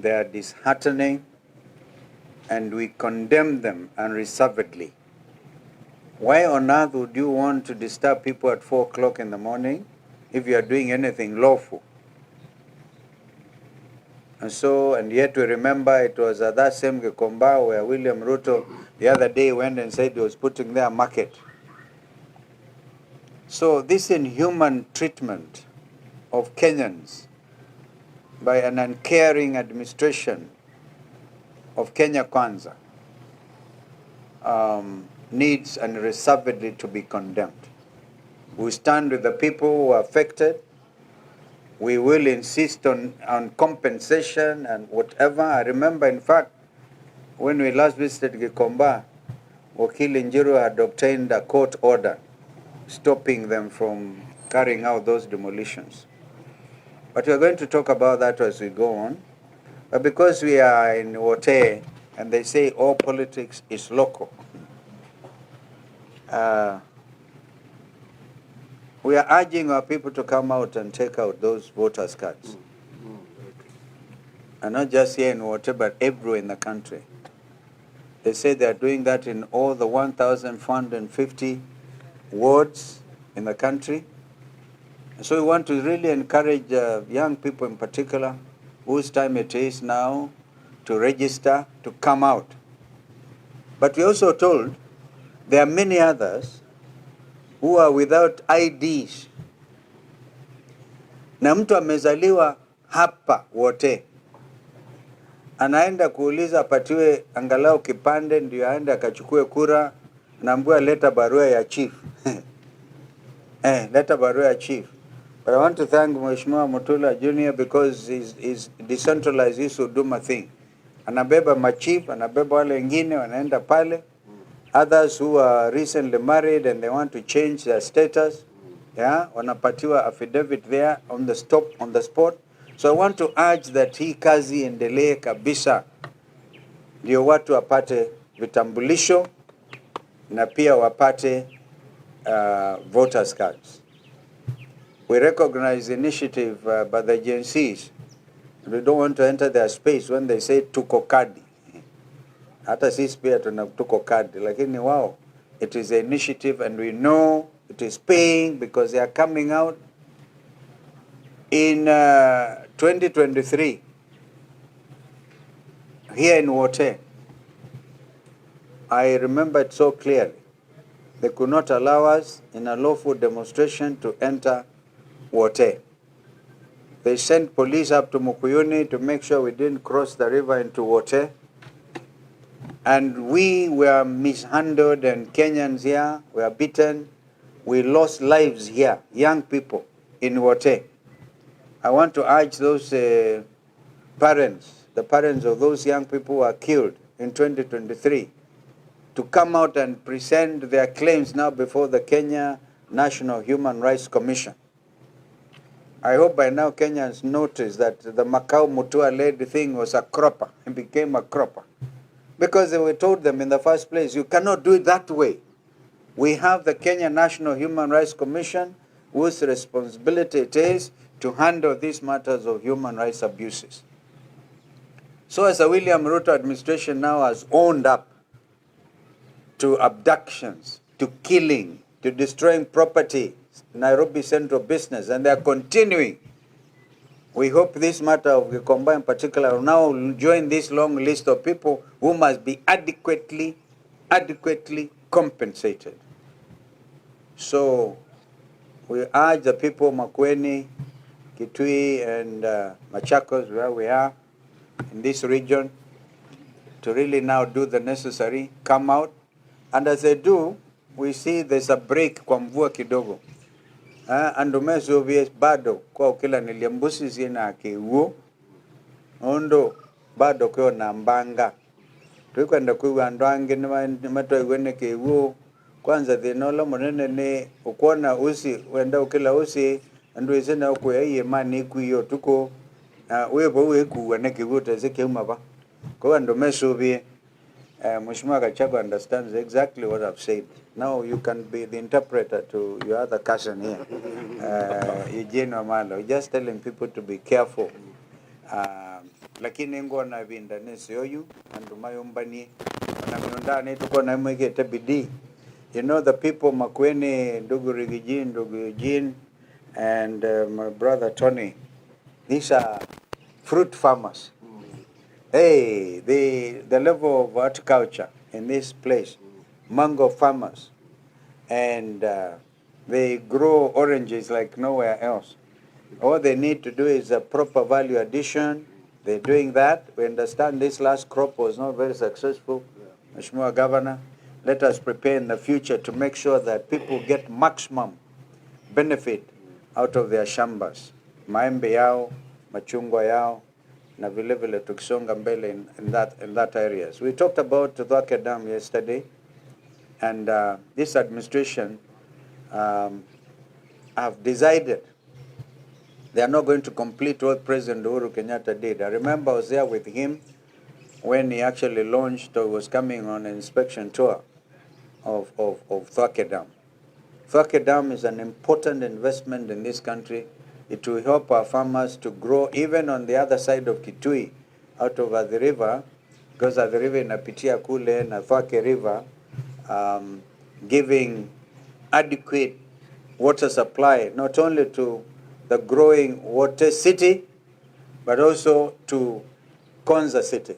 They are disheartening, and we condemn them unreservedly. Why on earth would you want to disturb people at 4 o'clock in the morning if you are doing anything lawful? And yet we remember it was at that same Gikomba where William Ruto the other day went and said he was putting there a market. So this inhuman treatment of Kenyans by an uncaring administration of Kenya Kwanza needs unreservedly to be condemned. We stand with the people who are affected. We will insist on compensation and whatever. I remember, in fact, when we last visited Gikomba, Wakili Njiru had obtained a court order stopping them from carrying out those demolitions. But we're going to talk about that as we go on. But because we are in Wote, and they say all politics is local, we are urging our people to come out and take out those voters' cards. And not just here in Wote, but everywhere in the country. They say they are doing that in all the 1,450 wards in the country. So we want to really encourage young people in particular, whose time it is now to register, to come out. But we also told there are many others who are without IDs. Na mtu amezaliwa hapa Wote, anaenda kuuliza apatiwe angalau kipande ndio aende akachukue kura, naambiwa leta barua ya chief. Leta barua ya chief. But I want to thank Mheshimiwa Mutula Jr. because he's decentralized his huduma thing. Anabeba machief, anabeba wale wengine wanaenda pale. Others who are recently married and they want to change their status, wanapatiwa affidavit there on the spot. So I want to urge that hii kazi endelee kabisa, ndio watu wapate vitambulisho na pia wapate voters cards. We recognize the initiative by the agencies. We don't want to enter their space when they say tuko kadi. Hata sisi pia tuna tuko kadi, lakini wao, it is an initiative and we know it is paying because they are coming out. In 2023, here in Wote, I remember it so clearly. They could not allow us in a lawful demonstration to enter Wote. They sent police up to Mukuyuni to make sure we didn't cross the river into Wote. And we were mishandled, and Kenyans here were beaten. We lost lives here, young people in Wote. I want to urge those parents, the parents of those young people who were killed in 2023, to come out and present their claims now before the Kenya National Human Rights Commission. I hope by now Kenyans notice that the Macau Mutua-led thing was a cropper. It became a cropper. Because they were told them in the first place, you cannot do it that way. We have the Kenya National Human Rights Commission, whose responsibility it is to handle these matters of human rights abuses. So as the William Ruto administration now has owned up to abductions, to killing, to destroying property, Nairobi Central Business, and they are continuing. We hope this matter of Gikomba in particular will now join this long list of people who must be adequately compensated. So we urge the people of Makueni, Kitui, and Machakos, where we are in this region, to really now do the necessary, come out. And as they do, we see there's a break kwa mvua kidogo. Andumezo vies bado kwa ukila niliambusi zina kiuo. Ondo bado kwa nambanga. Tukwenda kuwa andwange ni mato iwene kiuo. Kwanza dhinola monene ni ukuona usi, wenda ukila usi, andu izina ukuya iye mani ikuyo tuko. Uwepo uweku wane kiuo tezeke umaba. Kwa andumezo vie. Mheshimiwa Gachagua understands exactly what I've said. Now you can be the interpreter to your other cousin here, Eugene Omalo. Just telling people to be careful. lakini ngona vinda nesioyu andumayombani wanamiondani tuko na mwegete bidii. You know the people Makueni, ndugu Rigijin, ndugu Eugene, and my brother Tony, these are fruit farmers. Hey, the level of horticulture in this place, mango farmers, and they grow oranges like nowhere else. All they need to do is a proper value addition. They're doing that. We understand this last crop was not very successful. Mheshimiwa Governor, let us prepare in the future to make sure that people get maximum benefit out of their shambas. Maembe yao, machungwa yao, na vile vile tukisonga mbele in that areas. We talked about Wote Dam yesterday, and this administration have decided they are not going to complete what President Uhuru Kenyatta did. I remember I was there with him when he actually launched or was coming on an inspection tour of Wote Dam. Wote Dam is an important investment in this country. It will help our farmers to grow even on the other side of Kitui, out of the river, because the river inapitia kule na Wote River, giving adequate water supply not only to the growing Wote city, but also to Konza city,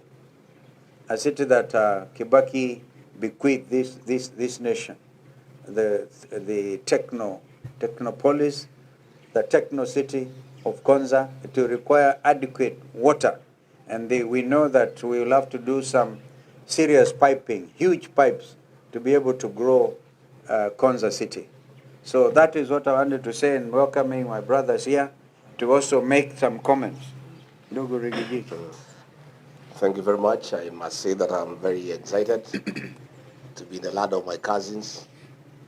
a city that Kibaki bequeathed this nation, the technopolis, the techno city of Konza. It will require adequate water, and we know that we will have to do some serious piping, huge pipes, to be able to grow Konza city. So that is what I wanted to say, in welcoming my brothers here to also make some comments. Ndugu Rigiji. Thank you very much. I must say that I'm very excited to be the lad of my cousins.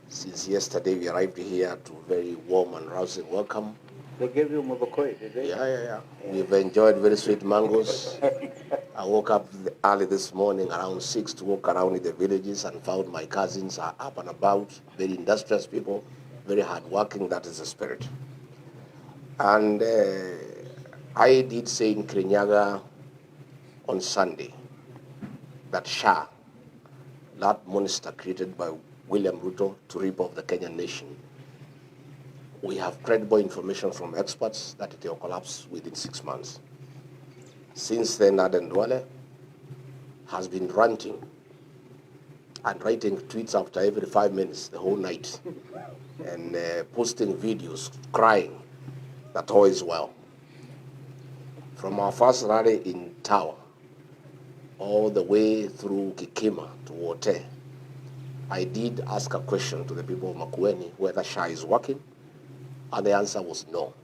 Since yesterday we arrived here to very warm and rousing welcome. They gave you Mobokoi, did they? Yeah. We've enjoyed very sweet mangoes. I woke up early this morning around 6 to walk around in the villages and found my cousins are up and about, very industrious people, very hardworking. That is the spirit. And I did say in Kirinyaga on Sunday that SHA, that monster created by William Ruto to rip off the Kenyan nation, we have credible information from experts that it will collapse within 6 months. Since then, Aden Duale has been ranting and writing tweets after every 5 minutes the whole night and posting videos crying that all is well. From our first rally in Tower all the way through Kikima to Wote, I did ask a question to the people of Makueni whether SHA is working, and the answer was no.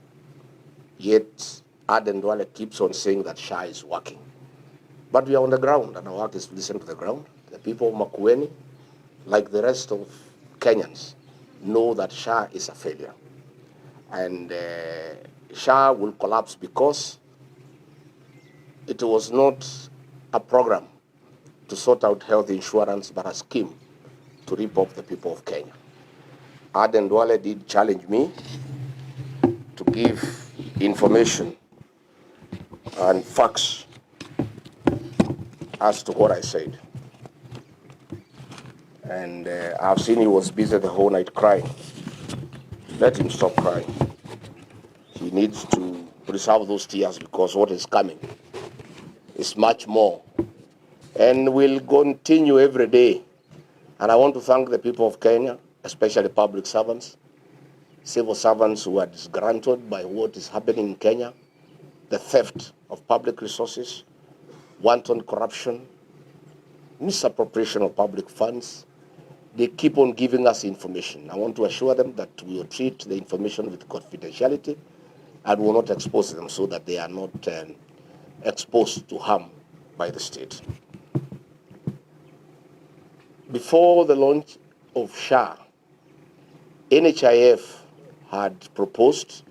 Yet Aden Duale keeps on saying that SHA is working. But we are on the ground, and our work is to listen to the ground. The people of Makueni, like the rest of Kenyans, know that SHA is a failure. And SHA will collapse because it was not a program to sort out health insurance, but a scheme to rip off the people of Kenya. Aden Duale did challenge me to give information and facts as to what I said. And I've seen he was busy the whole night crying. Let him stop crying. He needs to preserve those tears because what is coming is much more. And we'll continue every day. And I want to thank the people of Kenya, especially public servants, civil servants who are disgruntled by what is happening in Kenya, the theft of public resources, wanton corruption, misappropriation of public funds. They keep on giving us information. I want to assure them that we will treat the information with confidentiality and will not expose them so that they are not exposed to harm by the state. Before the launch of SHA, NHIF had proposed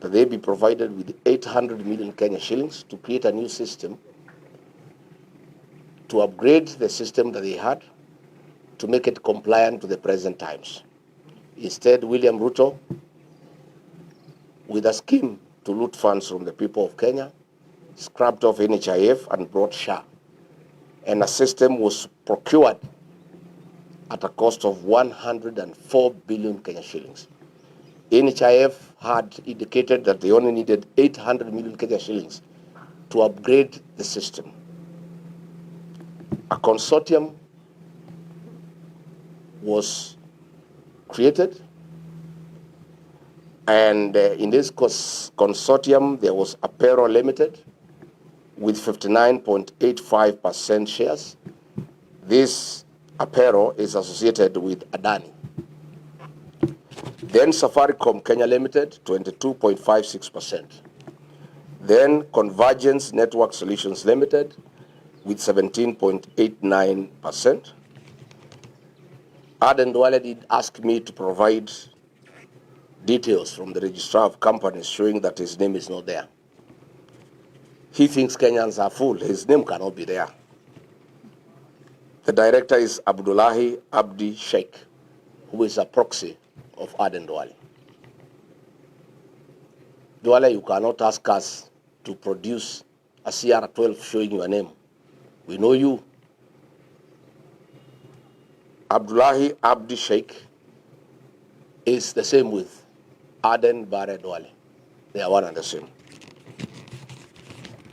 that they be provided with 800 million Kenya shillings to create a new system, to upgrade the system that they had, to make it compliant to the present times. Instead, William Ruto, with a scheme to loot funds from the people of Kenya, scrapped off NHIF and brought SHA. And a system was procured at a cost of 104 billion Kenya shillings. NHIF had indicated that they only needed 800 million Kenya shillings to upgrade the system. A consortium was created, and in this consortium there was Apero Limited with 59.85% shares. This Apero is associated with Adani. Then Safaricom Kenya Limited, 22.56%. Then Convergence Network Solutions Limited with 17.89%. Aden Duale did ask me to provide details from the registrar of companies showing that his name is not there. He thinks Kenyans are full. His name cannot be there. The director is Abdullahi Abdi Sheikh, who is a proxy of Aden Duale. Duale, you cannot ask us to produce a CR12 showing your name. We know you. Abdullahi Abdi Sheikh is the same with Aden Bare Duale. They are one and the same.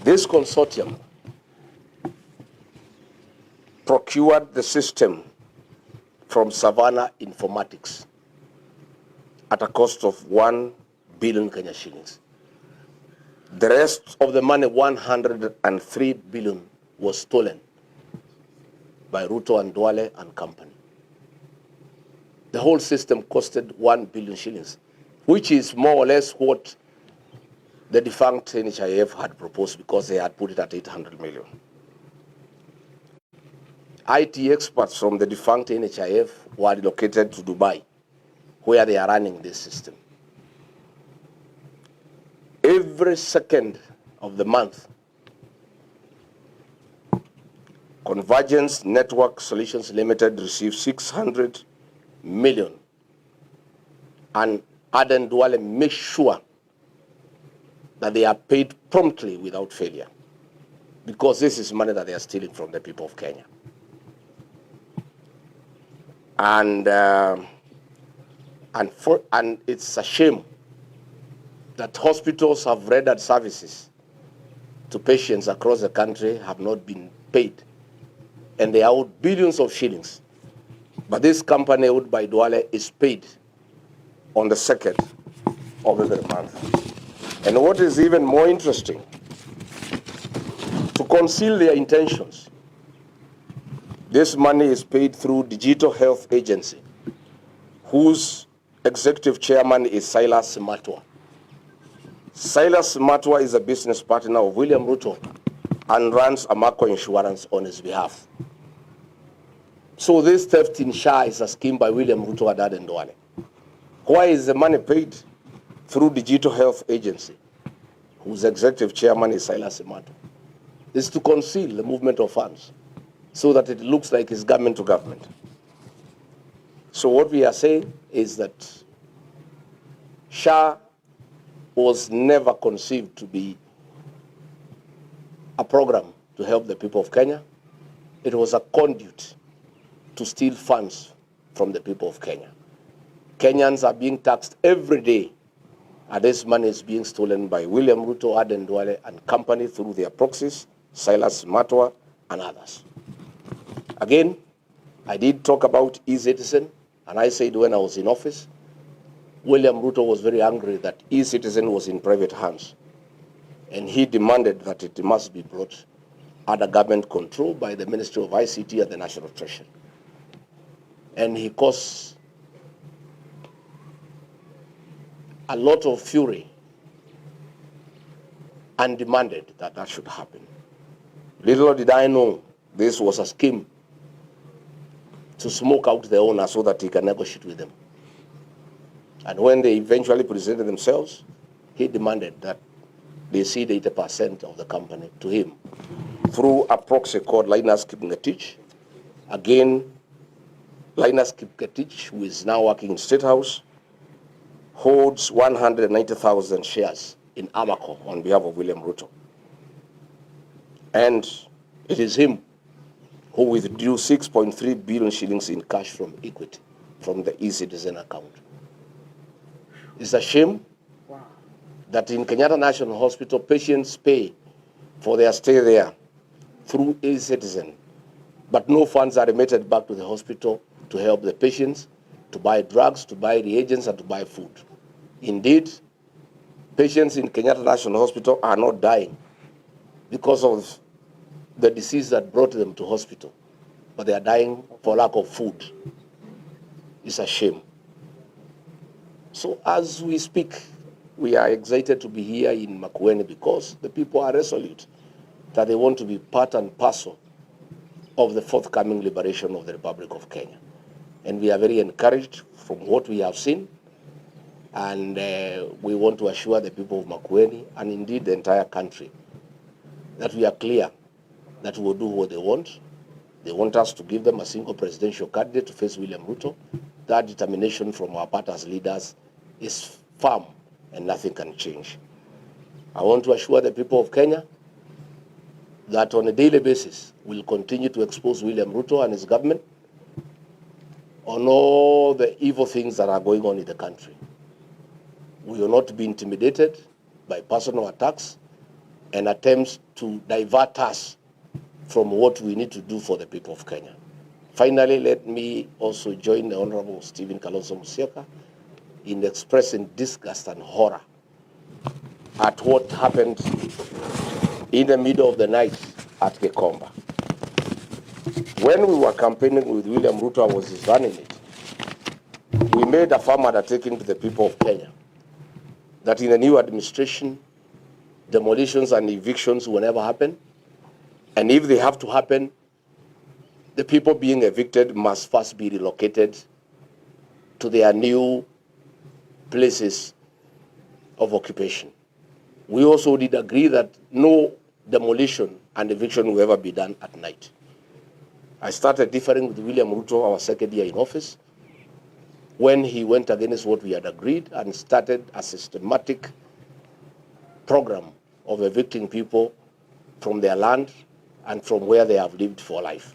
This consortium procured the system from Savannah Informatics at a cost of 1 billion Kenya shillings. The rest of the money, 103 billion, was stolen by Ruto and Duale and company. The whole system costed 1 billion shillings, which is more or less what the defunct NHIF had proposed because they had put it at 800 million. IT experts from the defunct NHIF were relocated to Dubai, where they are running this system. Every second of the month, Convergence Network Solutions Limited receives 600 million, and Aden Duale makes sure that they are paid promptly without failure, because this is money that they are stealing from the people of Kenya. And it's a shame that hospitals have rendered services to patients across the country have not been paid, and they are owed billions of shillings. But this company owned by Duale is paid on the 2nd of every month. And what is even more interesting, to conceal their intentions, this money is paid through Digital Health Agency, whose executive chairman is Silas Matwa. Silas Matwa is a business partner of William Ruto and runs Amaco Insurance on his behalf. So this theft in SHA is a scheme by William Ruto and Aden Duale. Why is the money paid through Digital Health Agency, whose executive chairman is Silas Matwa? It's to conceal the movement of funds so that it looks like it's government to government. So what we are saying is that SHA was never conceived to be a program to help the people of Kenya. It was a conduit to steal funds from the people of Kenya. Kenyans are being taxed every day, and this money is being stolen by William Ruto, Aden Duale, and company through their proxies, Silas Matwa, and others. Again, I did talk about e-citizen, and I said when I was in office, William Ruto was very angry that e-citizen was in private hands, and he demanded that it must be brought under government control by the Ministry of ICT and the National Treasury. And he caused a lot of fury and demanded that that should happen. Little did I know this was a scheme to smoke out the owner so that he can negotiate with them. And when they eventually presented themselves, he demanded that they cede 80% of the company to him through a proxy called Linus Kipngetich. Again, Linus Kipngetich, who is now working in State House, holds 190,000 shares in Amaco on behalf of William Ruto. And it is him who withdrew 6.3 billion shillings in cash from Equity, from the e-citizen account. It's a shame that in Kenyatta National Hospital, patients pay for their stay there through e-citizen, but no funds are remitted back to the hospital to help the patients, to buy drugs, to buy reagents, and to buy food. Indeed, patients in Kenyatta National Hospital are not dying because of the disease that brought them to hospital, but they are dying for lack of food. It's a shame. So as we speak, we are excited to be here in Makueni because the people are resolute that they want to be part and parcel of the forthcoming liberation of the Republic of Kenya. And we are very encouraged from what we have seen, and we want to assure the people of Makueni, and indeed the entire country, that we are clear that we will do what they want. They want us to give them a single presidential candidate to face William Ruto. That determination from our part as leaders is firm and nothing can change. I want to assure the people of Kenya that on a daily basis, we'll continue to expose William Ruto and his government on all the evil things that are going on in the country. We will not be intimidated by personal attacks and attempts to divert us from what we need to do for the people of Kenya. Finally, let me also join the Honorable Stephen Kalonzo Musyoka in expressing disgust and horror at what happened in the middle of the night at Gekomba. When we were campaigning with William Ruto, I was running it. We made a firm undertaking to the people of Kenya that in the new administration, demolitions and evictions will never happen. And if they have to happen, the people being evicted must first be relocated to their new places of occupation. We also did agree that no demolition and eviction will ever be done at night. I started differing with William Ruto, our second year in office, when he went against what we had agreed and started a systematic program of evicting people from their land and from where they have lived for life.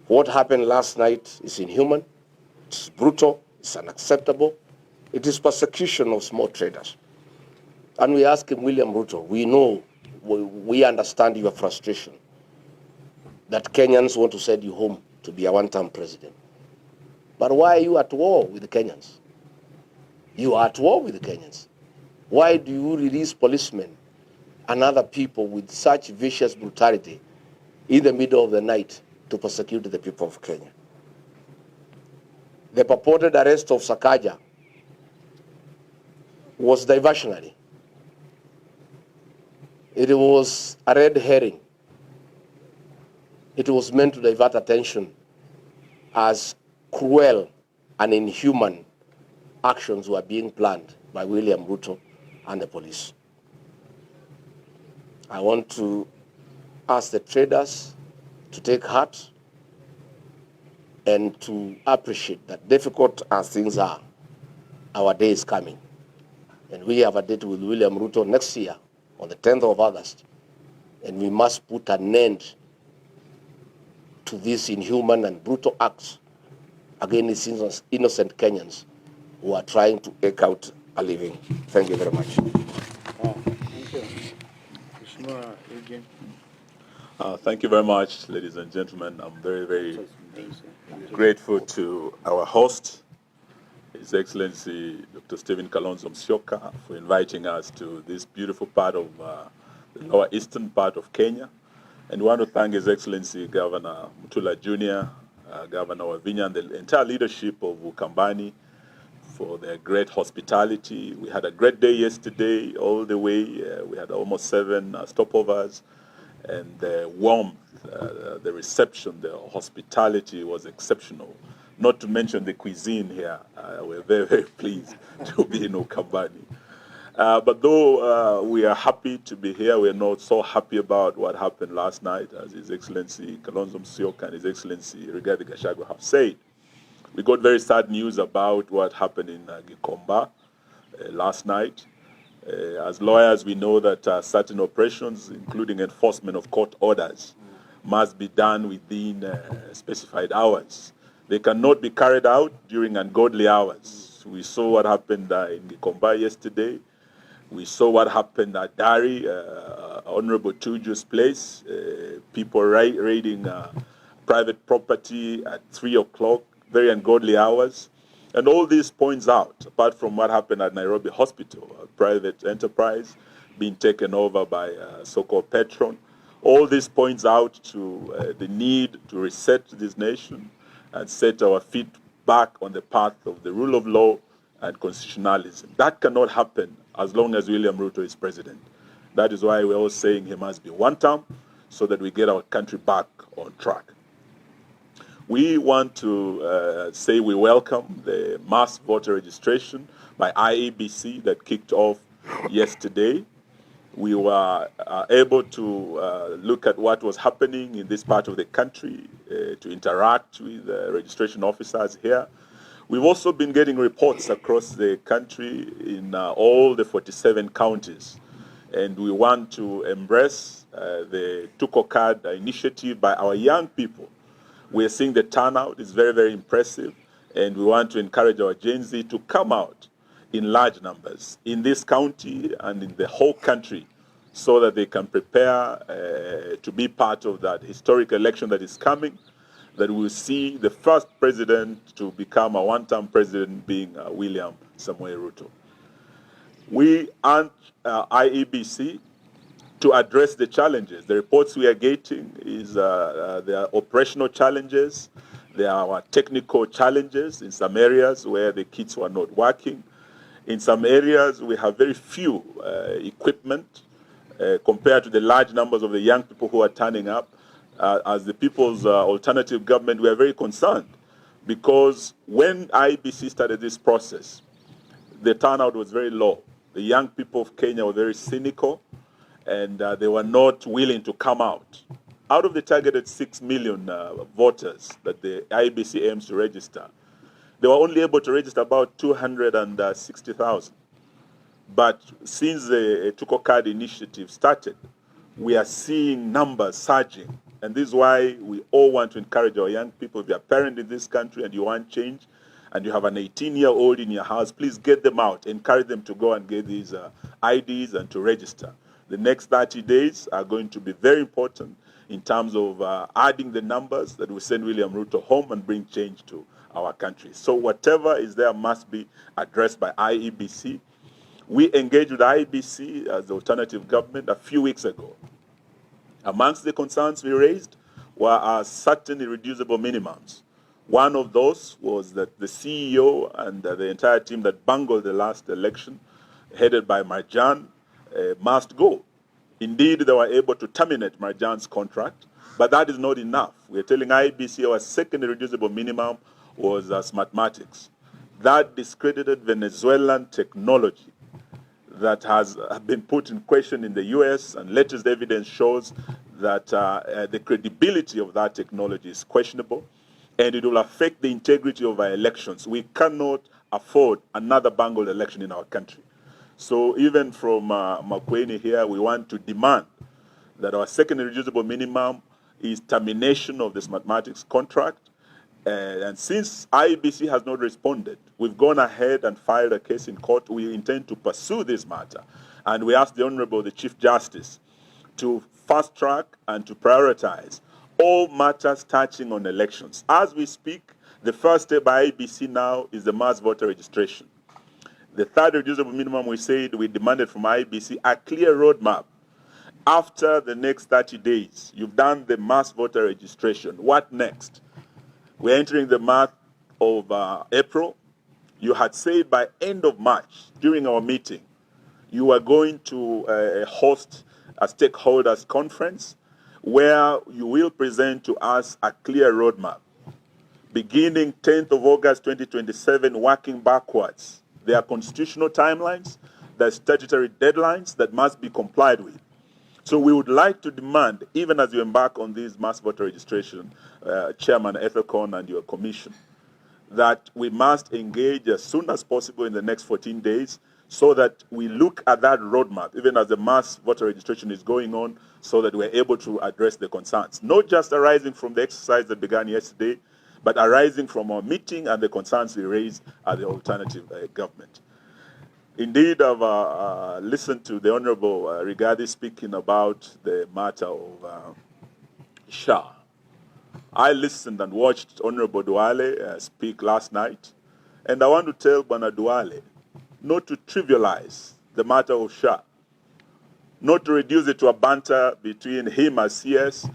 What happened last night is inhuman, it's brutal, it's unacceptable. It is persecution of small traders. And we ask him, William Ruto, we know, we understand your frustration that Kenyans want to send you home to be a one-term president. But why are you at war with the Kenyans? You are at war with the Kenyans. Why do you release policemen and other people with such vicious brutality in the middle of the night to persecute the people of Kenya? The purported arrest of Sakaja was diversionary. It was a red herring. It was meant to divert attention as cruel and inhuman actions were being planned by William Ruto and the police. I want to ask the traders to take heart and to appreciate that difficult as things are, our day is coming. And we have a date with William Ruto next year on the 10th of August. And we must put an end to these inhuman and brutal acts against innocent Kenyans who are trying to eke out a living. Thank you very much. Thank you very much, ladies and gentlemen. I'm very, very grateful to our host, His Excellency Dr. Stephen Kalonzo Musyoka, for inviting us to this beautiful part of the lower eastern part of Kenya. And we want to thank His Excellency Governor Mutula Jr., Governor Wavinya, and the entire leadership of Ukambani for their great hospitality. We had a great day yesterday, all the way. We had almost 7 stopovers. And the warmth, the reception, the hospitality was exceptional. Not to mention the cuisine here. We're very, very pleased to be in Ukambani. But though we are happy to be here, we're not so happy about what happened last night, as His Excellency Kalonzo Musyoka and His Excellency Rigathi Gachagua have said. We got very sad news about what happened in Gikomba last night. As lawyers, we know that certain operations, including enforcement of court orders, must be done within specified hours. They cannot be carried out during ungodly hours. We saw what happened in Gikomba yesterday. We saw what happened at Dari, Honorable Tuju's place, people raiding private property at 3 o'clock, very ungodly hours. And all this points out, apart from what happened at Nairobi Hospital, a private enterprise being taken over by a so-called patron, all this points out to the need to reset this nation and set our feet back on the path of the rule of law and constitutionalism. That cannot happen as long as William Ruto is president. That is why we're all saying he must be one term so that we get our country back on track. We want to say we welcome the mass voter registration by IEBC that kicked off yesterday. We were able to look at what was happening in this part of the country, to interact with registration officers here. We've also been getting reports across the country in all the 47 counties, and we want to embrace the Tuko Card initiative by our young people. We're seeing the turnout is very, very impressive, and we want to encourage our Gen Z to come out in large numbers in this county and in the whole country so that they can prepare to be part of that historic election that is coming, that will see the first president to become a one-term president being William Samoei Ruto. We urge IEBC to address the challenges. The reports we are getting is there are operational challenges, there are technical challenges in some areas where the kits were not working. In some areas, we have very few equipment compared to the large numbers of the young people who are turning up. As the People's Alternative Government, we are very concerned because when IEBC started this process, the turnout was very low. The young people of Kenya were very cynical, and they were not willing to come out. Out of the targeted 6 million voters that the IEBC aims to register, they were only able to register about 260,000. But since the Tuko Card initiative started, we are seeing numbers surging. And this is why we all want to encourage our young people. If you're a parent in this country and you want change, and you have an 18-year-old in your house, please get them out. Encourage them to go and get these IDs and to register. The next 30 days are going to be very important in terms of adding the numbers that will send William Ruto home and bring change to our country. So whatever is there must be addressed by IEBC. We engaged with IEBC as the alternative government a few weeks ago. Amongst the concerns we raised were certain irreducible minimums. One of those was that the CEO and the entire team that bungled the last election, headed by Marjan, must go. Indeed, they were able to terminate Marjan's contract, but that is not enough. We are telling IEBC our second irreducible minimum was mathematics. That discredited Venezuelan technology that has been put in question in the US, and latest evidence shows that the credibility of that technology is questionable, and it will affect the integrity of our elections. We cannot afford another bungled election in our country. So even from Makueni here, we want to demand that our second irreducible minimum is termination of this mathematics contract. And since IEBC has not responded, we've gone ahead and filed a case in court. We intend to pursue this matter. And we ask the Honorable, the Chief Justice, to fast track and to prioritize all matters touching on elections. As we speak, the first step by IEBC now is the mass voter registration. The third reducible minimum, we said we demanded from IEBC a clear roadmap. After the next 30 days, you've done the mass voter registration. What next? We're entering the month of April. You had said by end of March, during our meeting, you were going to host a stakeholders conference where you will present to us a clear roadmap. Beginning 10th of August 2027, working backwards. There are constitutional timelines, there are statutory deadlines that must be complied with. So we would like to demand, even as you embark on this mass voter registration, Chairman Ethicon and your commission, that we must engage as soon as possible in the next 14 days so that we look at that roadmap, even as the mass voter registration is going on, so that we're able to address the concerns, not just arising from the exercise that began yesterday, but arising from our meeting and the concerns we raised at the alternative government. Indeed, I've listened to the Honorable Rigathi speaking about the matter of Shah. I listened and watched Honorable Duale speak last night, and I want to tell Bwana Duale not to trivialize the matter of Shah, not to reduce it to a banter between him as CS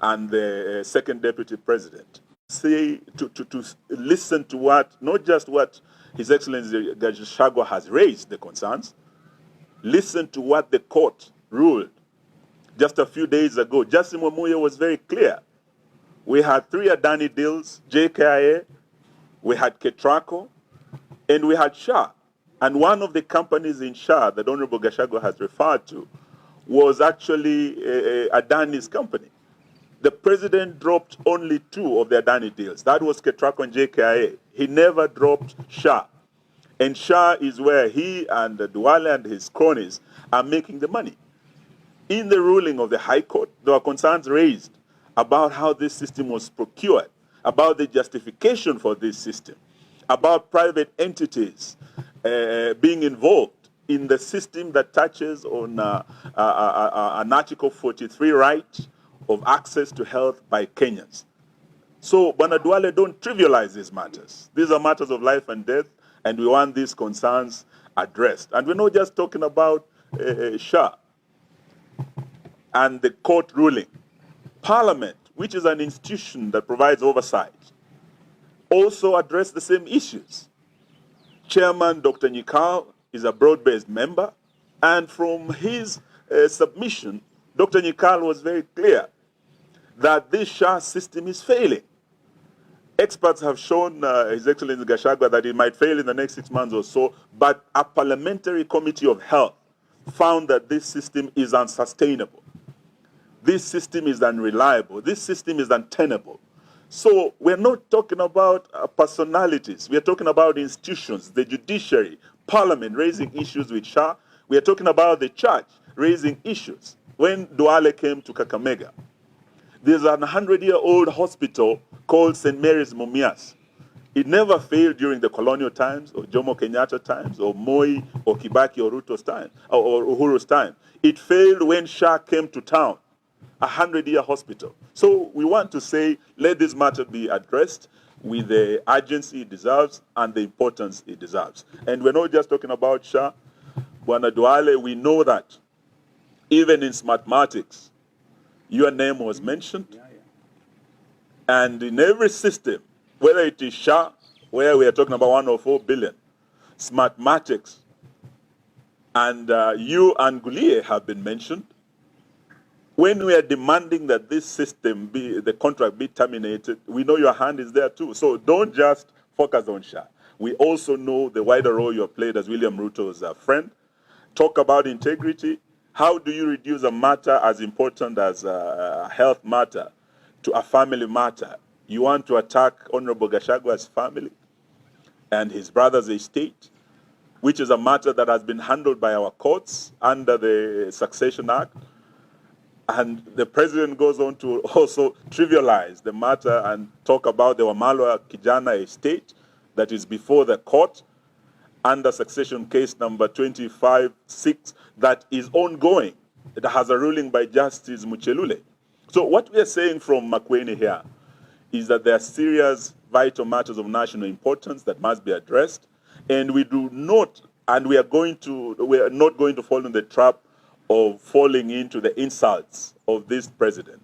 and the second deputy president. Say to listen to what, not just what His Excellency Gachagua has raised the concerns, listen to what the court ruled just a few days ago. Justin Wamuya was very clear. We had 3 Adani deals, JKIA, we had Ketraco, and we had Shah. And one of the companies in Shah that Honorable Gachagua has referred to was actually Adani's company. The president dropped only 2 of the Adani deals. That was Ketraco and JKIA. He never dropped Shah. And Shah is where he and Duale and his cronies are making the money. In the ruling of the High Court, there were concerns raised about how this system was procured, about the justification for this system, about private entities being involved in the system that touches on an Article 43 right of access to health by Kenyans. So, Bwana Duale, don't trivialize these matters. These are matters of life and death, and we want these concerns addressed. And we're not just talking about Shah and the court ruling. Parliament, which is an institution that provides oversight, also addressed the same issues. Chairman Dr. Nyikal is a broad-based member, and from his submission, Dr. Nyikal was very clear that this Shah system is failing. Experts have shown His Excellency Gachagua that it might fail in the next 6 months or so, but a parliamentary committee of health found that this system is unsustainable. This system is unreliable. This system is untenable. So we're not talking about personalities. We're talking about institutions, the judiciary, parliament raising issues with Shah. We're talking about the church raising issues. When Duale came to Kakamega, there's an 100-year-old hospital called St. Mary's Mumias. It never failed during the colonial times, or Jomo Kenyatta times, or Moi, or Kibaki, or Ruto's time, or Uhuru's time. It failed when Shah came to town, a 100-year hospital. So we want to say, let this matter be addressed with the urgency it deserves and the importance it deserves. And we're not just talking about Shah. Bwana Duale, we know that even in mathematics, your name was mentioned. And in every system, whether it is Shah, where we are talking about 104 billion, Smartmatics, and you and Gulie have been mentioned. When we are demanding that this system the contract be terminated, we know your hand is there too. So don't just focus on Shah. We also know the wider role you have played as William Ruto's friend. Talk about integrity. How do you reduce a matter as important as a health matter to a family matter? You want to attack Honorable Gachagua's family and his brother's estate, which is a matter that has been handled by our courts under the Succession Act. And the president goes on to also trivialize the matter and talk about the Wamalwa Kijana estate that is before the court under succession case number 25-6 that is ongoing. It has a ruling by Justice Muchelule. So what we are saying from Makueni here is that there are serious, vital matters of national importance that must be addressed, and we are not going to fall in the trap of falling into the insults of this president.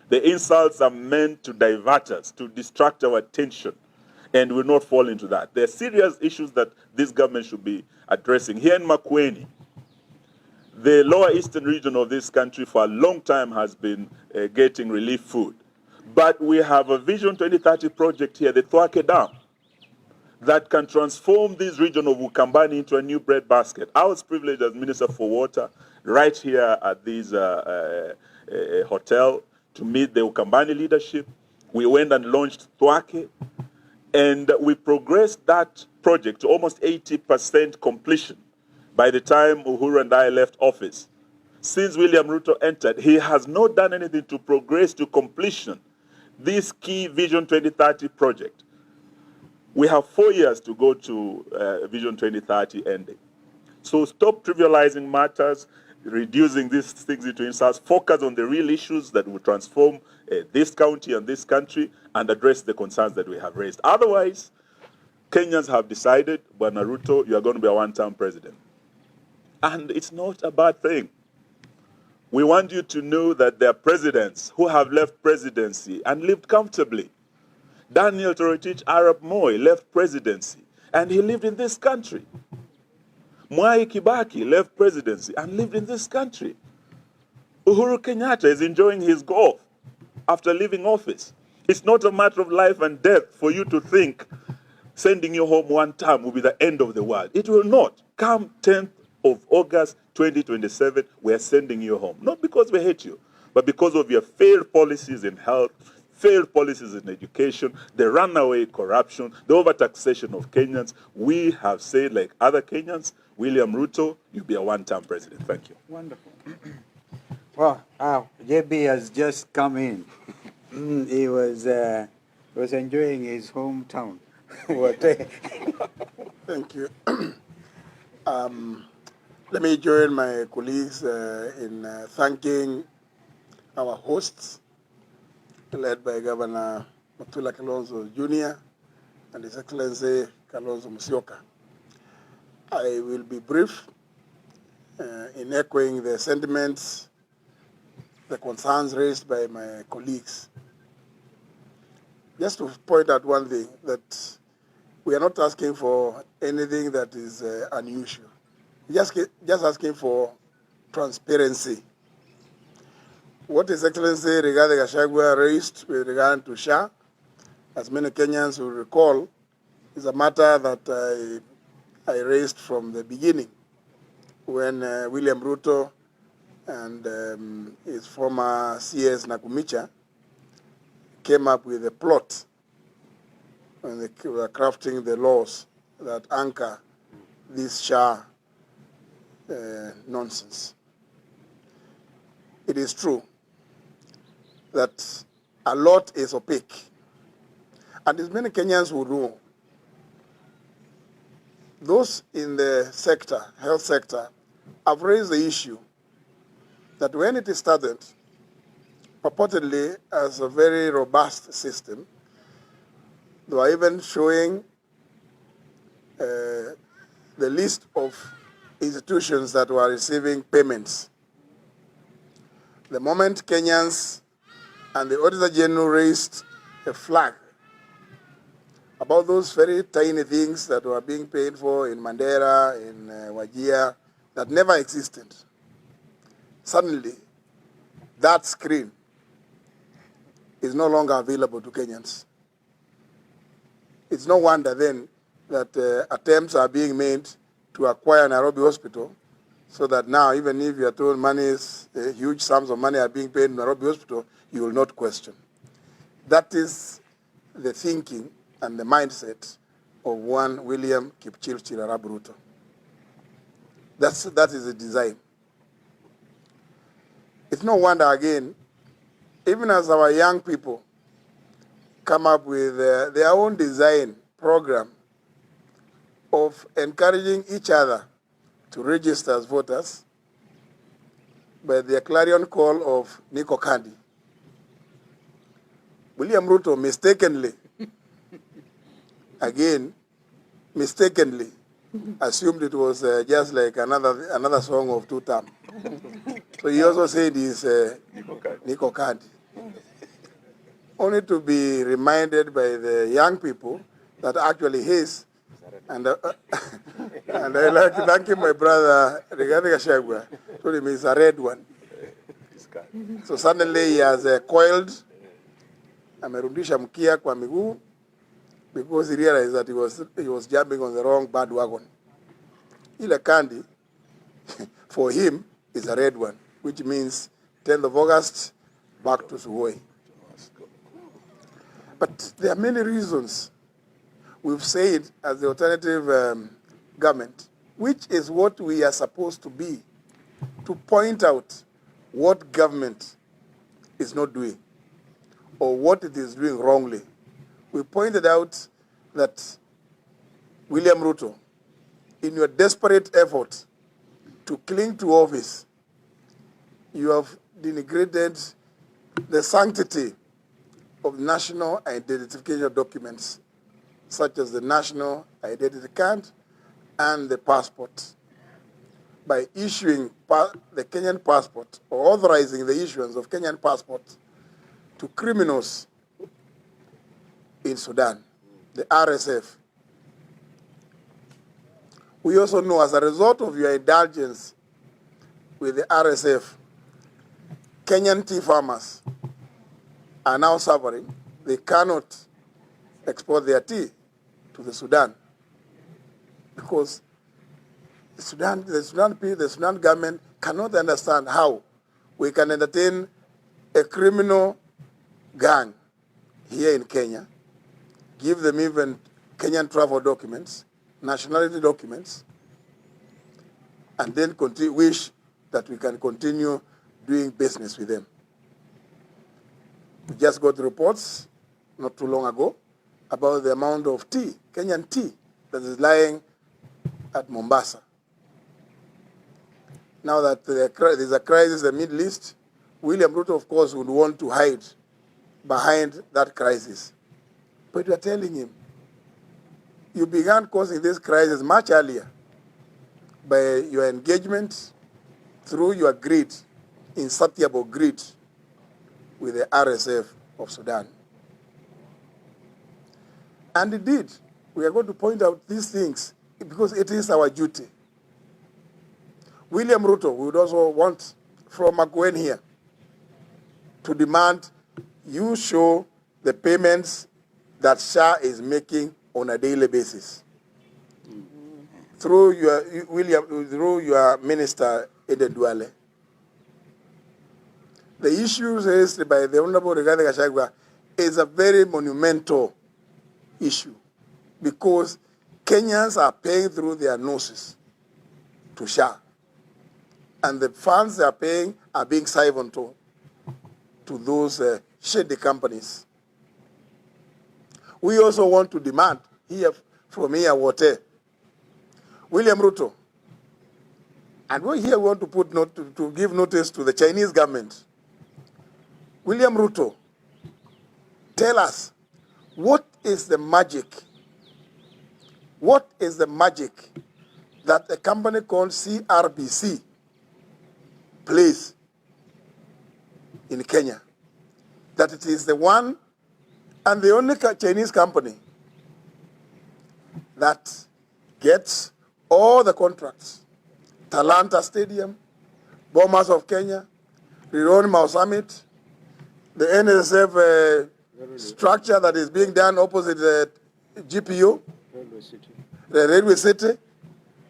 The insults are meant to divert us, to distract our attention, and will not fall into that. There are serious issues that this government should be addressing. Here in Makueni, the lower eastern region of this country for a long time has been getting relief food. But we have a Vision 2030 project here, the Thwake Dam, that can transform this region of Ukambani into a new breadbasket. I was privileged as Minister for Water right here at this hotel to meet the Ukambani leadership. We went and launched Thwake, and we progressed that project to almost 80% completion. by the time Uhuru and I left office. Since William Ruto entered, he has not done anything to progress to completion this key Vision 2030 project. We have 4 years to go to Vision 2030 ending. So stop trivializing matters, reducing these things into insults, focus on the real issues that will transform this county and this country and address the concerns that we have raised. Otherwise, Kenyans have decided, Bwana Ruto, you are going to be a one-term president. And it's not a bad thing. We want you to know that there are presidents who have left presidency and lived comfortably. Daniel Toroitich Arap Moi left presidency and he lived in this country. Mwai Kibaki left presidency and lived in this country. Uhuru Kenyatta is enjoying his golf after leaving office. It's not a matter of life and death for you to think sending you home one term will be the end of the world. It will not. Come 10th of August 2027, we are sending you home. Not because we hate you, but because of your failed policies in health, failed policies in education, the runaway corruption, the overtaxation of Kenyans. We have said, like other Kenyans, William Ruto, you'll be a one-term president. Thank you. Wonderful. Well, JB has just come in. He was enjoying his hometown. Wote. Thank you. Let me join my colleagues in thanking our hosts, led by Governor Matula Kalonzo Jr. and His Excellency Kalonzo Musyoka. I will be brief in echoing the sentiments, the concerns raised by my colleagues. Just to point out one thing, that we are not asking for anything that is unusual. Just asking for transparency. What His Excellency Rigathi Gachagua raised with regard to SHA, as many Kenyans will recall, is a matter that I raised from the beginning when William Ruto and his former CS Nakumicha came up with a plot when they were crafting the laws that anchor this SHA nonsense. It is true that a lot is opaque. And as many Kenyans who know, those in the sector, health sector, have raised the issue that when it is started, purportedly as a very robust system, they were even showing the list of institutions that were receiving payments. The moment Kenyans and the Auditor General raised a flag about those very tiny things that were being paid for in Mandera, in Wajir, that never existed, suddenly that screen is no longer available to Kenyans. It's no wonder then that attempts are being made to acquire Nairobi Hospital, so that now even if you are told huge sums of money are being paid in Nairobi Hospital, you will not question. That is the thinking and the mindset of one William Kipchirchir Arap Ruto. That is the design. It's no wonder again, even as our young people come up with their own design program of encouraging each other to register as voters by the clarion call of Nico Kandi. William Ruto mistakenly, again, mistakenly assumed it was just like another song of two term. So he also said he's Nico Kandi. Only to be reminded by the young people that actually his, and I like to thank my brother Rigathi Gachagua, told him he's a red one. So suddenly he has coiled, amerudisha mkia kwa miguu, because he realized that he was jumping on the wrong bandwagon. Ile Kandi, for him, is a red one, which means 10th of August, back to Suhoi. But there are many reasons. We've said, as the alternative government, which is what we are supposed to be, to point out what government is not doing or what it is doing wrongly. We pointed out that William Ruto, in your desperate effort to cling to office, you have denigrated the sanctity of national identification documents, such as the national identity card and the passport, by issuing the Kenyan passport or authorizing the issuance of Kenyan passport to criminals in Sudan, the RSF. We also know, as a result of your indulgence with the RSF, Kenyan tea farmers are now suffering. They cannot export their tea to the Sudan because the Sudan government cannot understand how we can entertain a criminal gang here in Kenya, give them even Kenyan travel documents, nationality documents, and then wish that we can continue doing business with them. We just got reports not too long ago about the amount of tea, Kenyan tea, that is lying at Mombasa. Now that there's a crisis in the Middle East, William Ruto, of course, would want to hide behind that crisis. But we are telling him, you began causing this crisis much earlier by your engagement through your greed, insatiable greed, with the RSF of Sudan. And indeed, we are going to point out these things because it is our duty. William Ruto would also want from Makueni here to demand you show the payments that SHA is making on a daily basis through your minister Eden Duale. The issues raised by the Honorable Rigathi Gachagua is a very monumental issue because Kenyans are paying through their noses to SHA, and the funds they are paying are being siphoned to those shady companies. We also want to demand here from here Wote, William Ruto, and we here want to to give notice to the Chinese government. William Ruto, tell us, what is the magic? What is the magic that a company called CRBC plays in Kenya? That it is the one and the only Chinese company that gets all the contracts. Talanta Stadium, Bomas of Kenya, Rironi Mau Summit, the NSF structure that is being done opposite the GPO, the Railway City,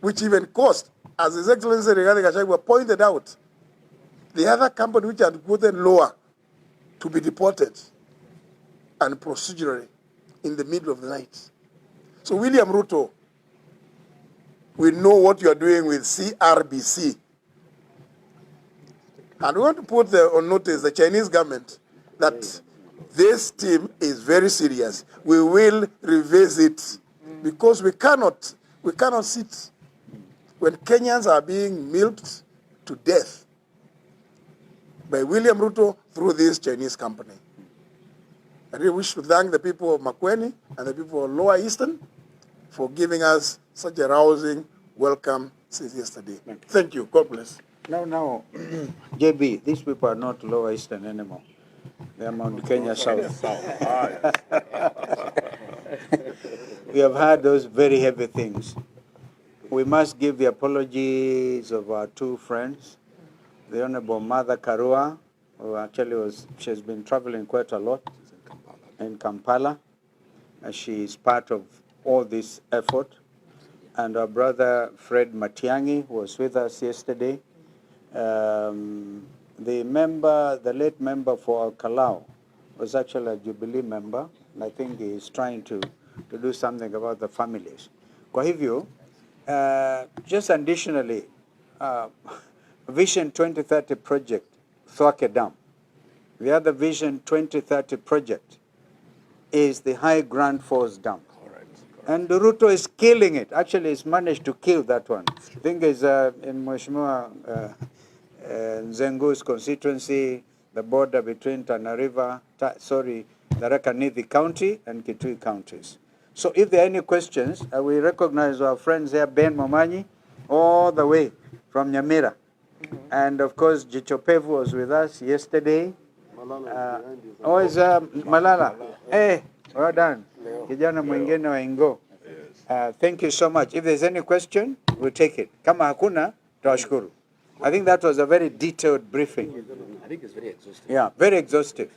which even cost, as His Excellency Rigathi Gachagua pointed out, the other company which had gotten lower to be deported and procedurally in the middle of the night. So William Ruto, we know what you are doing with CRBC. And we want to put on notice the Chinese government that this team is very serious. We will revisit because we cannot sit when Kenyans are being milked to death by William Ruto through this Chinese company. I really wish to thank the people of Makueni and the people of Lower Eastern for giving us such a rousing welcome since yesterday. Thank you. God bless. Now, JB, these people are not Lower Eastern anymore. They are Mount Kenya South. We have had those very heavy things. We must give the apologies of our two friends, the Honorable Mother Karua, who actually she's been traveling quite a lot in Kampala, and she is part of all this effort, and our brother Fred Matiang'i, who was with us yesterday. The late member for Kalau was actually a Jubilee member, and I think he is trying to do something about the families. Kwa hivyo, Just additionally, Vision 2030 project, Thwake Dam. The other Vision 2030 project is the High Grand Falls Dam. And Ruto is killing it. Actually, he's managed to kill that one. I think it's in Mheshimiwa Nzengu's constituency, the border between Tana River, Tharaka Nithi County and Kitui counties. So if there are any questions, we recognize our friends here, Ben Momanyi, all the way from Nyamira. And of course, Jichopevu was with us yesterday. Malala. Hey, well done. Kijana mwingine wa Ingo. Thank you so much. If there's any question, we'll take it. Kama hakuna, tutashukuru. I think that was a very detailed briefing. I think it's very exhaustive. Yeah, very exhaustive.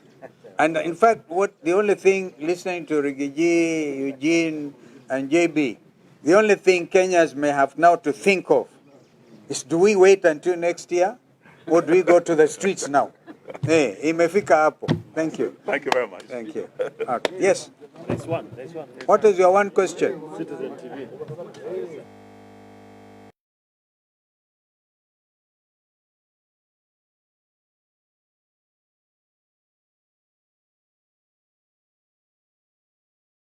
And in fact, the only thing, listening to Rigiji, Eugene, and JB, the only thing Kenyans may have now to think of is, do we wait until next year, or do we go to the streets now? Hey, imefika hapo. Thank you. Thank you very much. Thank you. Okay. Yes. There's one. What is your one question? Citizen TV.